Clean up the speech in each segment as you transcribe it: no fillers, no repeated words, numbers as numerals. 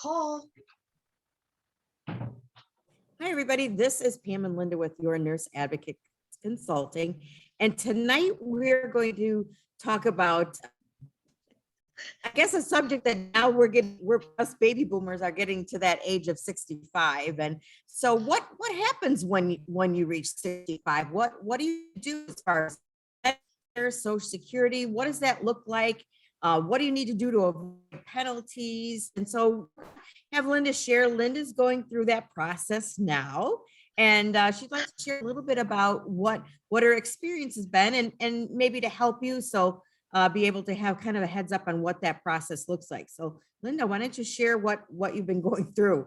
call. Hi, everybody. This is Pam and Linda with Your Nurse Advocate Consulting. And tonight we're going to talk about, I guess, a subject that now we're us baby boomers are getting to that age of 65. And so what happens when you reach 65? What do you do as far as Medicare, Social Security? What does that look like? What do you need to do to avoid penalties? And so have Linda share. Linda's going through that process now, and she'd like to share a little bit about what her experience has been, and maybe to help you be able to have kind of a heads up on what that process looks like. So Linda, why don't you share what you've been going through?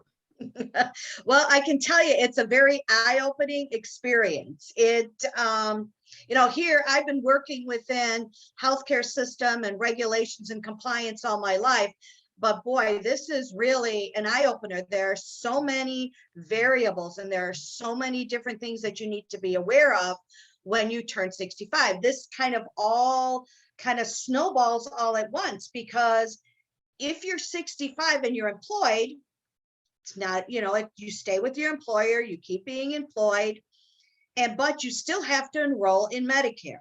Well, I can tell you it's a very eye-opening experience. Here I've been working within healthcare system and regulations and compliance all my life. But boy, this is really an eye-opener. There are so many variables and there are so many different things that you need to be aware of when you turn 65. This kind of snowballs all at once, because if you're 65 and you're employed, it's not, if you stay with your employer, you keep being employed, but you still have to enroll in Medicare.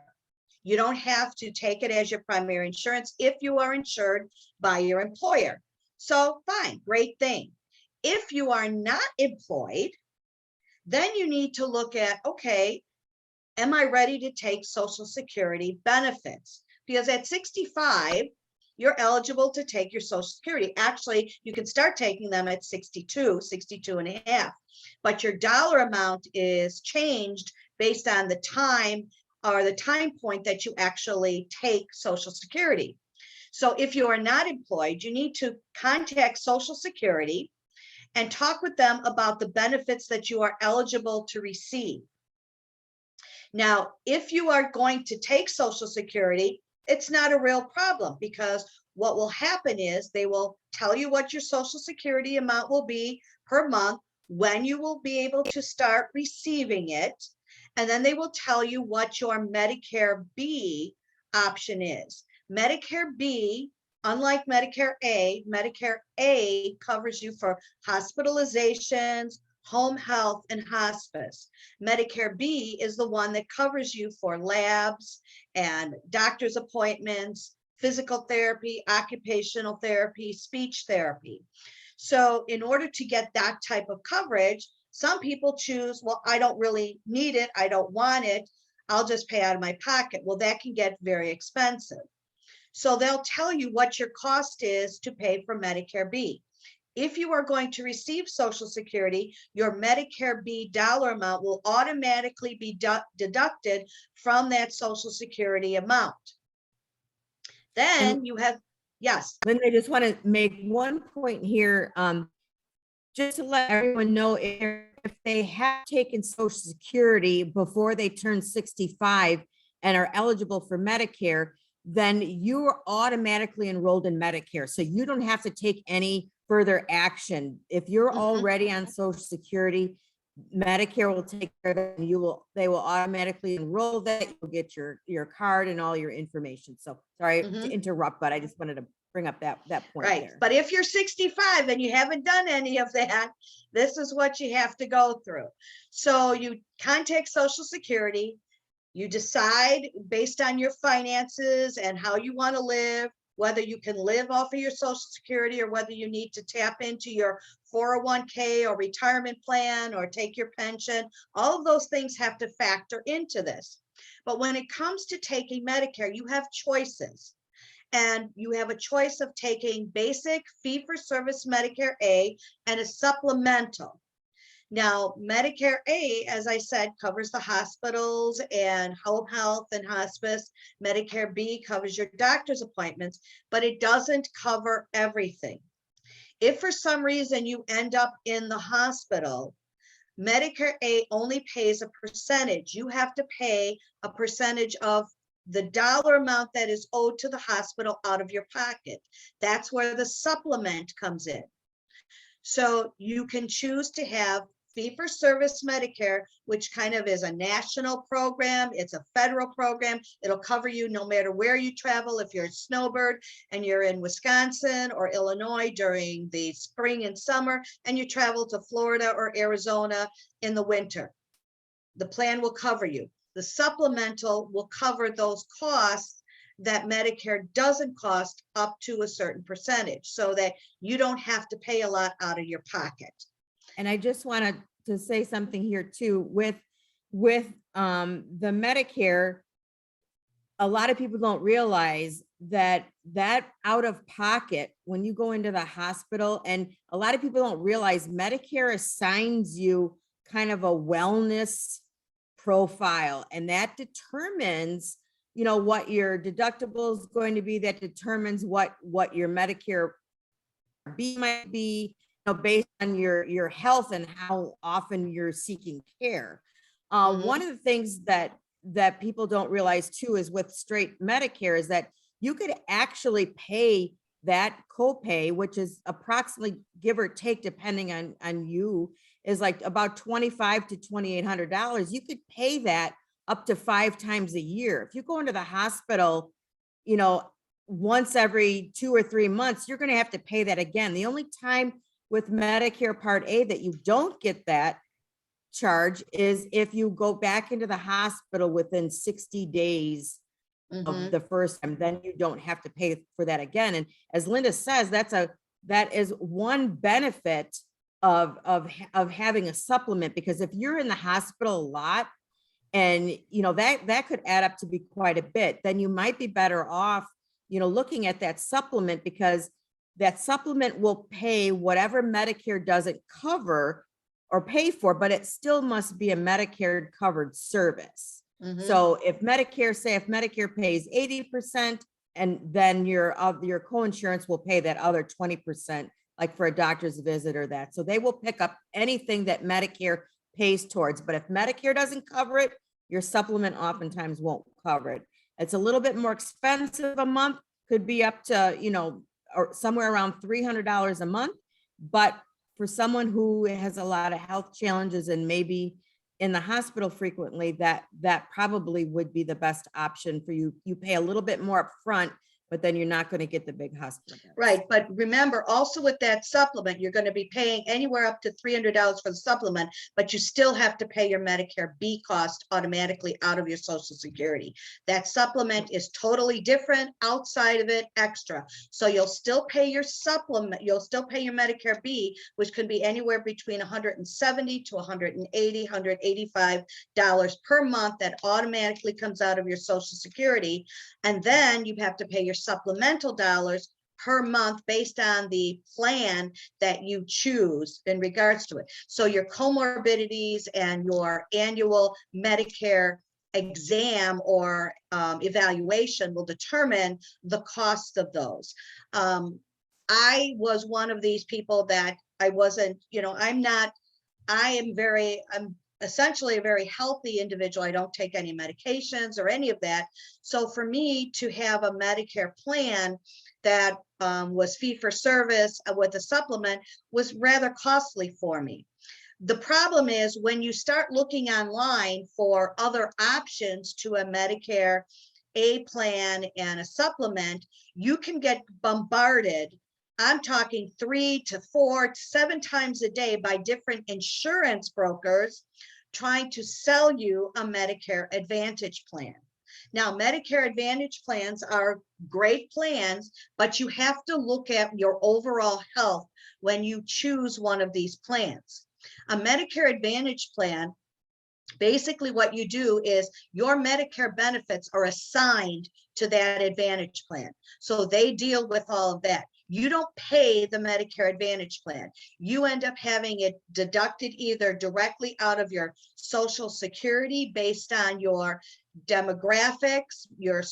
You don't have to take it as your primary insurance if you are insured by your employer. So fine, great thing. If you are not employed, then you need to look at, okay, am I ready to take Social Security benefits? Because at 65, you're eligible to take your Social Security. Actually, you can start taking them at 62 and a half, but your dollar amount is changed based on the time or the time point that you actually take Social Security. So if you are not employed, you need to contact Social Security and talk with them about the benefits that you are eligible to receive. Now, if you are going to take Social Security, it's not a real problem, because what will happen is they will tell you what your Social Security amount will be per month, when you will be able to start receiving it, and then they will tell you what your Medicare B option is. Medicare B, unlike Medicare A covers you for hospitalizations, home health, and hospice. Medicare B is the one that covers you for labs and doctor's appointments, physical therapy, occupational therapy, speech therapy. So in order to get that type of coverage, some people choose, well, I don't really need it, I don't want it, I'll just pay out of my pocket. Well, that can get very expensive. So they'll tell you what your cost is to pay for Medicare B. If you are going to receive Social Security, your Medicare B dollar amount will automatically be deducted from that Social Security amount. Then you have, yes. Linda, I just want to make one point here, just to let everyone know, if they have taken Social Security before they turn 65 and are eligible for Medicare, then you are automatically enrolled in Medicare. So you don't have to take any further action. If you're already on Social Security, Medicare will take care of it, and they will automatically enroll that. You'll get your card and all your information. So sorry to interrupt, but I just wanted to bring up that point. Right. There. But if you're 65 and you haven't done any of that, this is what you have to go through. So you contact Social Security, you decide based on your finances and how you want to live, whether you can live off of your Social Security or whether you need to tap into your 401k or retirement plan or take your pension. All of those things have to factor into this. But when it comes to taking Medicare, you have choices. And you have a choice of taking basic fee-for-service Medicare A and a supplemental. Now, Medicare A, as I said, covers the hospitals and home health and hospice. Medicare B covers your doctor's appointments, but it doesn't cover everything. If for some reason you end up in the hospital, Medicare A only pays a percentage. You have to pay a percentage of the dollar amount that is owed to the hospital out of your pocket. That's where the supplement comes in. So you can choose to have fee-for-service Medicare, which kind of is a national program. It's a federal program. It'll cover you no matter where you travel. If you're a snowbird and you're in Wisconsin or Illinois during the spring and summer, and you travel to Florida or Arizona in the winter, the plan will cover you. The supplemental will cover those costs that Medicare doesn't cost up to a certain percentage, so that you don't have to pay a lot out of your pocket. And I just wanted to say something here too, with the Medicare, a lot of people don't realize that out of pocket, when you go into the hospital, and a lot of people don't realize Medicare assigns you kind of a wellness profile, and that determines, you know, what your deductible is going to be, that determines what your Medicare B might be, you know, based on your health and how often you're seeking care. One of the things that people don't realize too is with straight Medicare is that you could actually pay that copay, which is approximately, give or take, depending on you, is like about $2,500 to $2,800. You could pay that up to 5 times a year. If you go into the hospital, you know, once every 2 or 3 months, you're going to have to pay that again. The only time with Medicare Part A that you don't get that charge is if you go back into the hospital within 60 days of the first time, then you don't have to pay for that again. And as Linda says, that is one benefit of having a supplement, because if you're in the hospital a lot, and you know that could add up to be quite a bit, then you might be better off, you know, looking at that supplement, because that supplement will pay whatever Medicare doesn't cover or pay for, but it still must be a Medicare covered service. So if Medicare pays 80%, and then your coinsurance will pay that other 20%, like for a doctor's visit or that. So they will pick up anything that Medicare pays towards. But if Medicare doesn't cover it, your supplement oftentimes won't cover it. It's a little bit more expensive a month, could be up to, you know, or somewhere around $300 a month. But for someone who has a lot of health challenges and maybe in the hospital frequently, that probably would be the best option for you. You pay a little bit more up front, but then you're not going to get the big hospital bills. Right, but remember also with that supplement, you're going to be paying anywhere up to $300 for the supplement, but you still have to pay your Medicare B cost automatically out of your Social Security. That supplement is totally different, outside of it, extra. So you'll still pay your supplement, you'll still pay your Medicare B, which can be anywhere between $170 to $180, $185 per month that automatically comes out of your Social Security. And then you have to pay your supplemental dollars per month based on the plan that you choose in regards to it. So your comorbidities and your annual Medicare exam or evaluation will determine the cost of those. I was one of these people that I wasn't, you know, I'm essentially a very healthy individual. I don't take any medications or any of that. So for me to have a Medicare plan that was fee for service with a supplement was rather costly for me. The problem is when you start looking online for other options to a Medicare A plan and a supplement, you can get bombarded. I'm talking 3 to 4 to 7 times a day by different insurance brokers trying to sell you a Medicare Advantage plan. Now, Medicare Advantage plans are great plans, but you have to look at your overall health when you choose one of these plans. A Medicare Advantage plan, basically what you do is your Medicare benefits are assigned to that Advantage plan. So they deal with all of that. You don't pay the Medicare Advantage plan. You end up having it deducted either directly out of your Social Security based on your demographics, your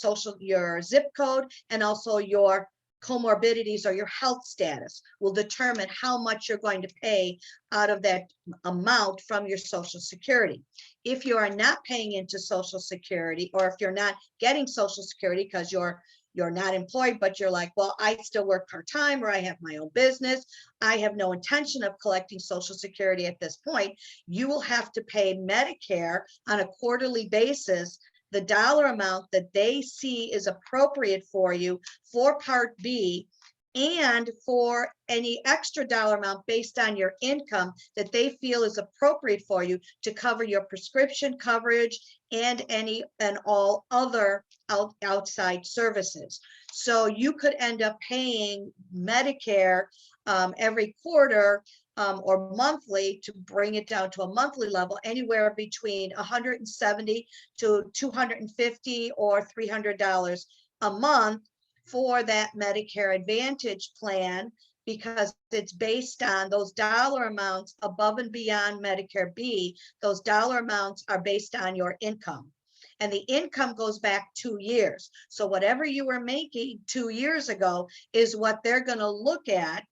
zip code, and also your comorbidities or your health status will determine how much you're going to pay out of that amount from your Social Security. If you are not paying into Social Security, or if you're not getting Social Security because you're you're not employed, but you're like, well, I still work part-time, or I have my own business, I have no intention of collecting Social Security at this point, you will have to pay Medicare on a quarterly basis the dollar amount that they see is appropriate for you for Part B, and for any extra dollar amount based on your income that they feel is appropriate for you to cover your prescription coverage and any and all other outside services. So you could end up paying Medicare every quarter or monthly, to bring it down to a monthly level, anywhere between $170 to $250 or $300 a month for that Medicare Advantage plan, because it's based on those dollar amounts above and beyond Medicare B. Those dollar amounts are based on your income, and the income goes back 2 years. So whatever you were making 2 years ago is what they're going to look at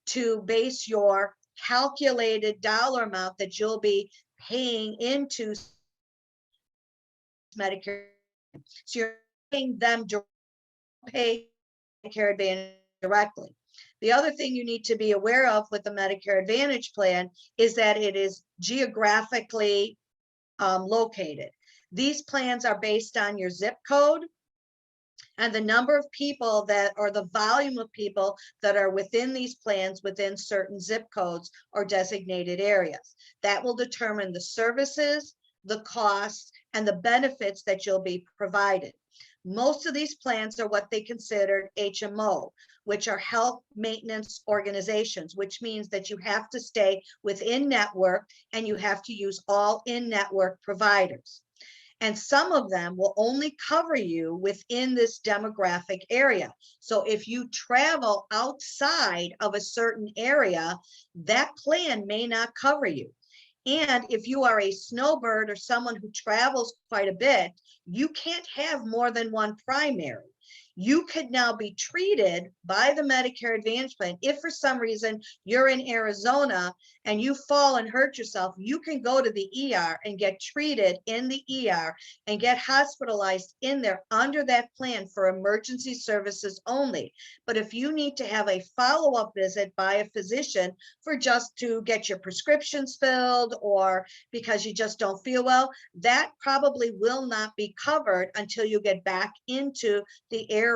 to base your calculated dollar amount that you'll be paying into Medicare. So you're paying them to pay Medicare Advantage directly. The other thing you need to be aware of with the Medicare Advantage plan is that it is geographically located. These plans are based on your zip code and the number of people that, or the volume of people that are within these plans within certain zip codes or designated areas. That will determine the services, the costs, and the benefits that you'll be provided. Most of these plans are what they consider HMO, which are health maintenance organizations, which means that you have to stay within network and you have to use all in-network providers. And some of them will only cover you within this demographic area. So if you travel outside of a certain area, that plan may not cover you. And if you are a snowbird or someone who travels quite a bit, you can't have more than one primary. You could now be treated by the Medicare Advantage plan. If for some reason you're in Arizona and you fall and hurt yourself, you can go to the ER and get treated in the ER and get hospitalized in there under that plan for emergency services only. But if you need to have a follow-up visit by a physician for just to get your prescriptions filled or because you just don't feel well, that probably will not be covered until you get back into the area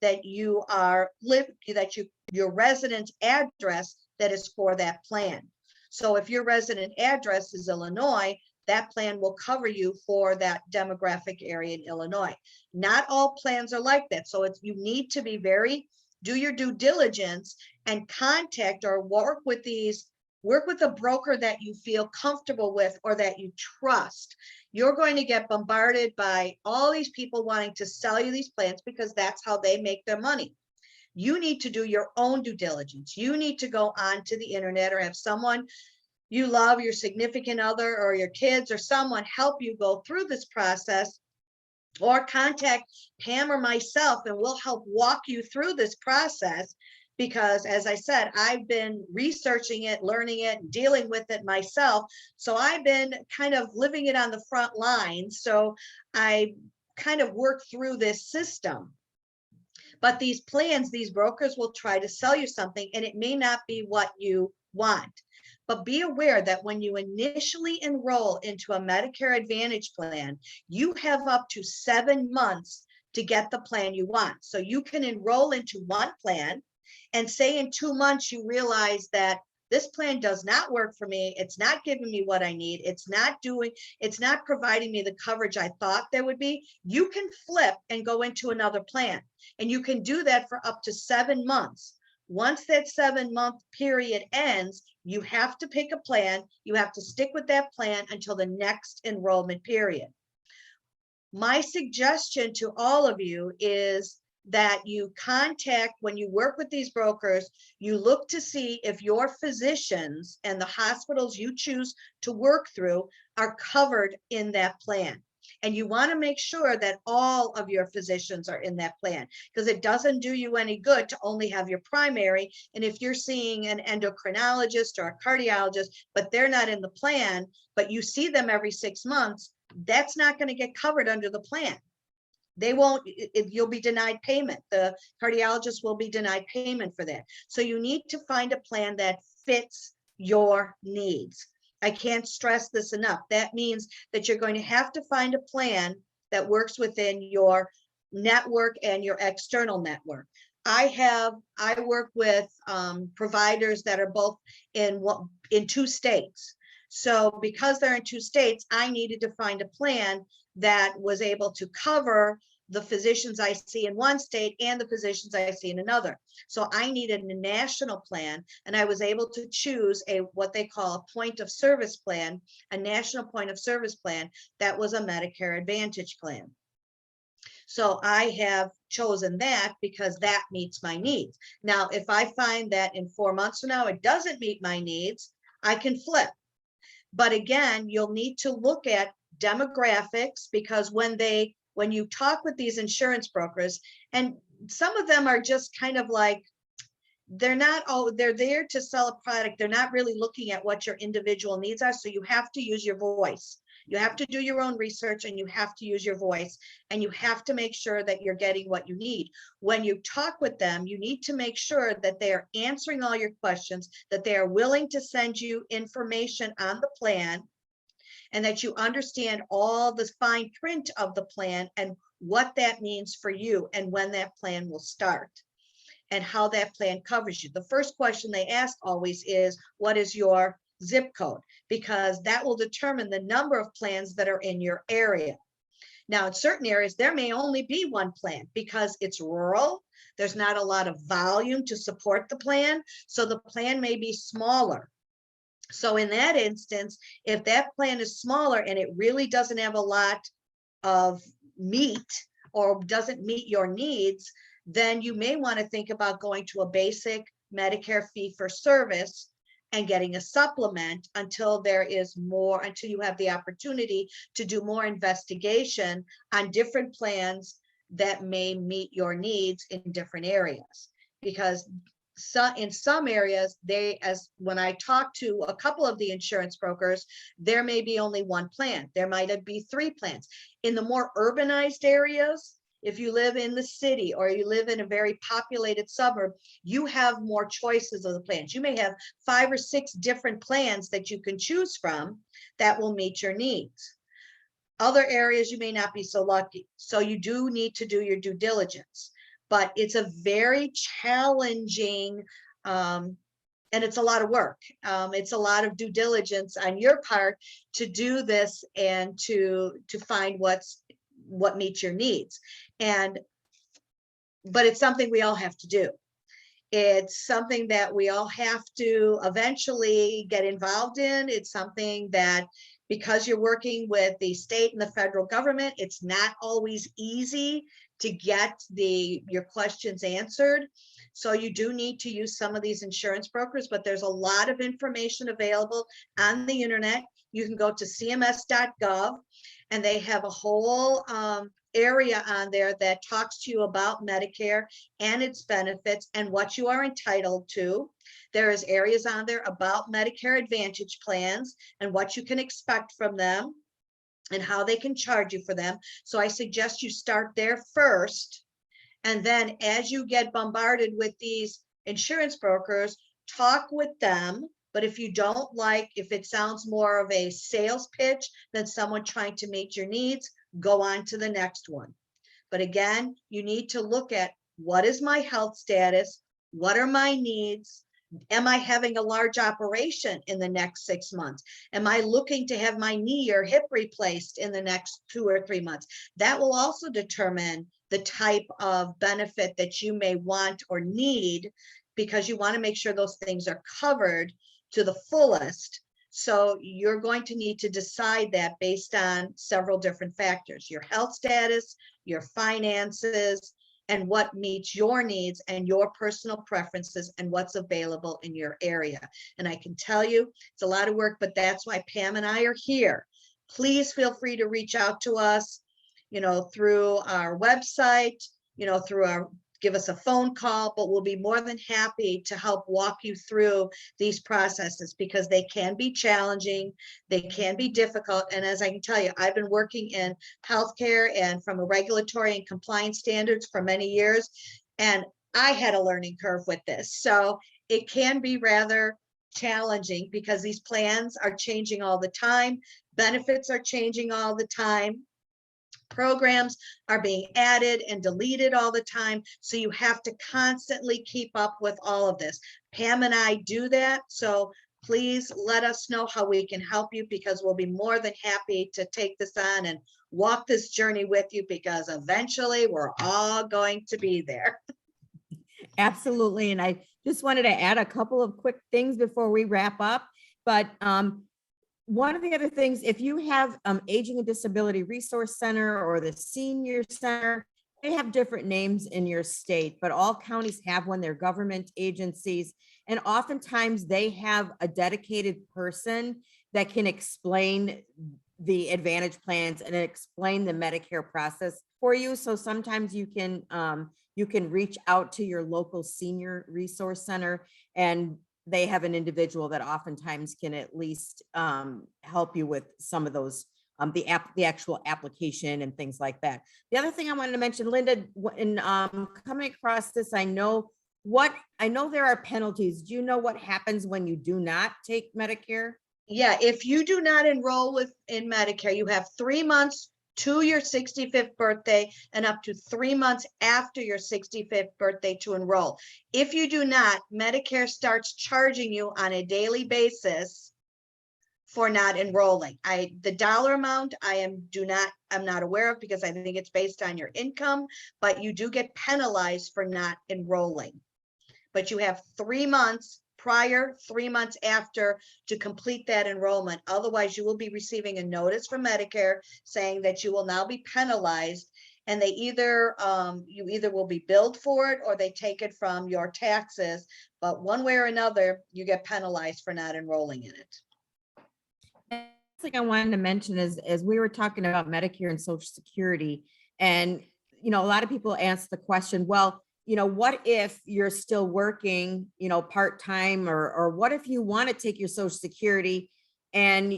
that you are living, that your resident address that is for that plan. So if your resident address is Illinois, that plan will cover you for that demographic area in Illinois. Not all plans are like that. So you need to be do your due diligence and contact or work with a broker that you feel comfortable with or that you trust. You're going to get bombarded by all these people wanting to sell you these plans because that's how they make their money. You need to do your own due diligence. You need to go onto the internet or have someone you love, your significant other or your kids or someone help you go through this process, or contact Pam or myself and we'll help walk you through this process. Because as I said, I've been researching it, learning it, dealing with it myself. So I've been kind of living it on the front line. So I kind of work through this system. But these plans, these brokers will try to sell you something and it may not be what you want. But be aware that when you initially enroll into a Medicare Advantage plan, you have up to 7 months to get the plan you want. So you can enroll into one plan and say in 2 months, you realize that this plan does not work for me. It's not giving me what I need. It's not providing me the coverage I thought there would be. You can flip and go into another plan. And you can do that for up to 7 months. Once that 7-month period ends, you have to pick a plan. You have to stick with that plan until the next enrollment period. My suggestion to all of you is that you contact, when you work with these brokers, you look to see if your physicians and the hospitals you choose to work through are covered in that plan. And you want to make sure that all of your physicians are in that plan, because it doesn't do you any good to only have your primary. And if you're seeing an endocrinologist or a cardiologist, but they're not in the plan, but you see them every 6 months, that's not going to get covered under the plan. They won't, you'll be denied payment. The cardiologist will be denied payment for that. So you need to find a plan that fits your needs. I can't stress this enough. That means that you're going to have to find a plan that works within your network and your external network. I work with providers that are both in 2 states. So because they're in 2 states, I needed to find a plan that was able to cover the physicians I see in one state and the physicians I see in another. So I needed a national plan, and I was able to choose what they call a point of service plan, a national point of service plan that was a Medicare Advantage plan. So I have chosen that because that meets my needs. Now, if I find that in 4 months from now, it doesn't meet my needs, I can flip. But again, you'll need to look at demographics, because when you talk with these insurance brokers, and some of them are just kind of like, they're there to sell a product. They're not really looking at what your individual needs are. So you have to use your voice. You have to do your own research, and you have to use your voice, and you have to make sure that you're getting what you need. When you talk with them, you need to make sure that they are answering all your questions, that they are willing to send you information on the plan, and that you understand all the fine print of the plan and what that means for you, and when that plan will start, and how that plan covers you. The first question they ask always is, what is your zip code? Because that will determine the number of plans that are in your area. Now, in certain areas, there may only be one plan because it's rural. There's not a lot of volume to support the plan, so the plan may be smaller. So in that instance, if that plan is smaller and it really doesn't have a lot of meat or doesn't meet your needs, then you may want to think about going to a basic Medicare fee for service and getting a supplement until you have the opportunity to do more investigation on different plans that may meet your needs in different areas. Because in some areas, when I talk to a couple of the insurance brokers, there may be only one plan. There might be 3 plans. In the more urbanized areas, if you live in the city or you live in a very populated suburb, you have more choices of the plans. You may have 5 or 6 different plans that you can choose from that will meet your needs. Other areas, you may not be so lucky. So you do need to do your due diligence. But it's a very challenging, and it's a lot of work. It's a lot of due diligence on your part to do this and to find what meets your needs. But it's something we all have to do. It's something that we all have to eventually get involved in. It's something that, because you're working with the state and the federal government, it's not always easy to get your questions answered. So you do need to use some of these insurance brokers, but there's a lot of information available on the internet. You can go to cms.gov, and they have a whole area on there that talks to you about Medicare and its benefits and what you are entitled to. There is areas on there about Medicare Advantage plans and what you can expect from them and how they can charge you for them. So I suggest you start there first. And then as you get bombarded with these insurance brokers, talk with them. But if you don't if it sounds more of a sales pitch than someone trying to meet your needs, go on to the next one. But again, you need to look at, what is my health status? What are my needs? Am I having a large operation in the next 6 months? Am I looking to have my knee or hip replaced in the next 2 or 3 months? That will also determine the type of benefit that you may want or need, because you want to make sure those things are covered to the fullest. So you're going to need to decide that based on several different factors: your health status, your finances, and what meets your needs and your personal preferences and what's available in your area. And I can tell you, it's a lot of work, but that's why Pam and I are here. Please feel free to reach out to us, through our website, through our give us a phone call, but we'll be more than happy to help walk you through these processes because they can be challenging, they can be difficult. And as I can tell you, I've been working in healthcare and from a regulatory and compliance standards for many years, and I had a learning curve with this. So it can be rather challenging because these plans are changing all the time. Benefits are changing all the time. Programs are being added and deleted all the time. So you have to constantly keep up with all of this. Pam and I do that. So please let us know how we can help you because we'll be more than happy to take this on and walk this journey with you because eventually we're all going to be there. Absolutely. And I just wanted to add a couple of quick things before we wrap up. But one of the other things, if you have Aging and Disability Resource Center or the Senior Center, they have different names in your state, but all counties have one. They're government agencies. And oftentimes they have a dedicated person that can explain the Advantage plans and explain the Medicare process for you. So sometimes you can reach out to your local senior resource center, and they have an individual that oftentimes can at least help you with some of those, the actual application and things like that. The other thing I wanted to mention, Linda, in coming across this, I know there are penalties. Do you know what happens when you do not take Medicare? Yeah, if you do not enroll in Medicare, you have 3 months to your 65th birthday and up to 3 months after your 65th birthday to enroll. If you do not, Medicare starts charging you on a daily basis for not enrolling. The dollar amount I'm not aware of because I think it's based on your income, but you do get penalized for not enrolling. But you have 3 months prior, 3 months after to complete that enrollment. Otherwise, you will be receiving a notice from Medicare saying that you will now be penalized, and they you either will be billed for it or they take it from your taxes. But one way or another, you get penalized for not enrolling in it. The thing I wanted to mention is, as we were talking about Medicare and Social Security, and a lot of people ask the question, well, what if you're still working, part-time, or what if you want to take your Social Security and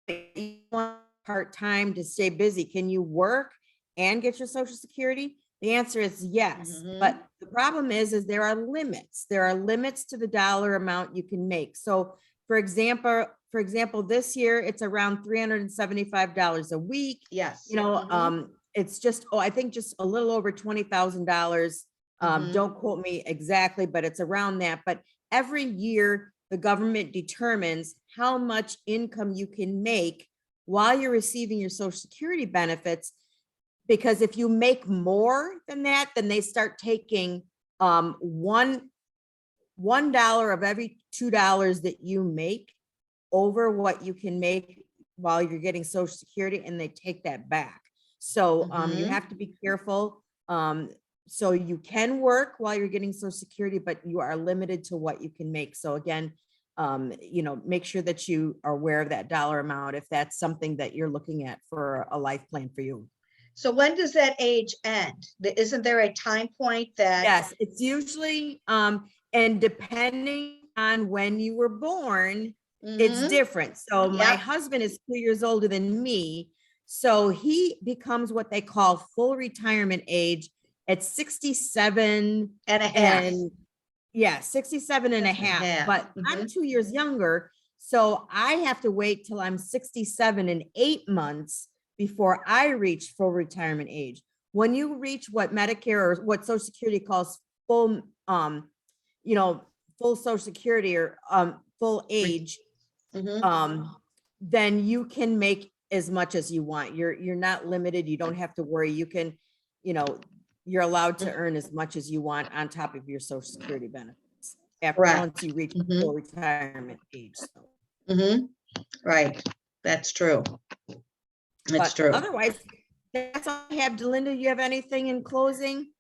you want part-time to stay busy? Can you work and get your Social Security? The answer is yes. But the problem is there are limits. There are limits to the dollar amount you can make. So for example, this year it's around $375 a week. Yes. It's just, I think just a little over $20,000. Don't quote me exactly, but it's around that. But every year, the government determines how much income you can make while you're receiving your Social Security benefits. Because if you make more than that, then they start taking $1 of every $2 that you make over what you can make while you're getting Social Security, and they take that back. So you have to be careful. So you can work while you're getting Social Security, but you are limited to what you can make. So again, make sure that you are aware of that dollar amount if that's something that you're looking at for a life plan for you. So when does that age end? Isn't there a time point that? Yes, it's usually, and depending on when you were born, it's different. So my husband is 2 years older than me. So he becomes what they call full retirement age at 67 and a half. 67 and a half. But I'm 2 years younger. So I have to wait till I'm 67 and 8 months before I reach full retirement age. When you reach what Medicare or what Social Security calls full, full Social Security or full age, then you can make as much as you want. You're not limited. You don't have to worry. You can, you're allowed to earn as much as you want on top of your Social Security benefits after once you reach full retirement age. So. Right. That's true. It's true. Otherwise, that's all I have. Delinda, you have anything in closing?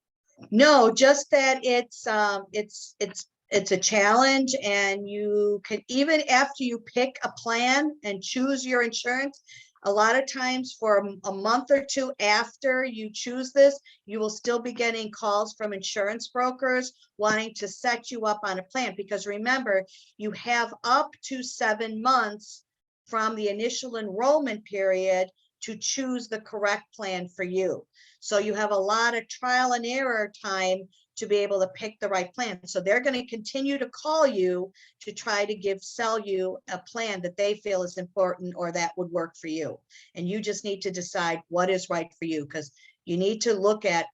No, just that it's a challenge, and you can, even after you pick a plan and choose your insurance, A lot of times for a month or two after you choose this, you will still be getting calls from insurance brokers wanting to set you up on a plan, because remember, you have up to 7 months from the initial enrollment period to choose the correct plan for you. So you have a lot of trial and error time to be able to pick the right plan. So they're going to continue to call you to try to sell you a plan that they feel is important or that would work for you. And you just need to decide what is right for you, because you need to look at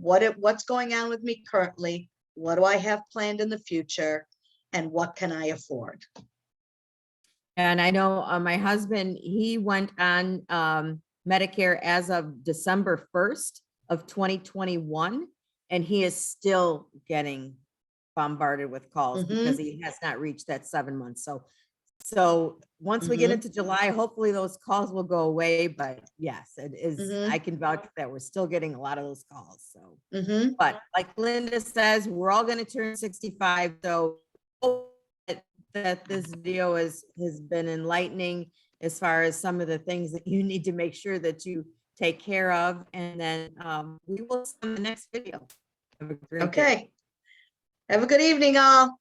what's going on with me currently, what do I have planned in the future, and what can I afford? And I know my husband, he went on Medicare as of December 1st of 2021, and he is still getting bombarded with calls because he has not reached that 7 months. So once we get into July, hopefully those calls will go away. But yes, it is. I can vouch that we're still getting a lot of those calls. So, but like Linda says, we're all going to turn 65. So that this video has been enlightening as far as some of the things that you need to make sure that you take care of. And then we will see you in the next video. Have a great day. Okay. Have a good evening, all.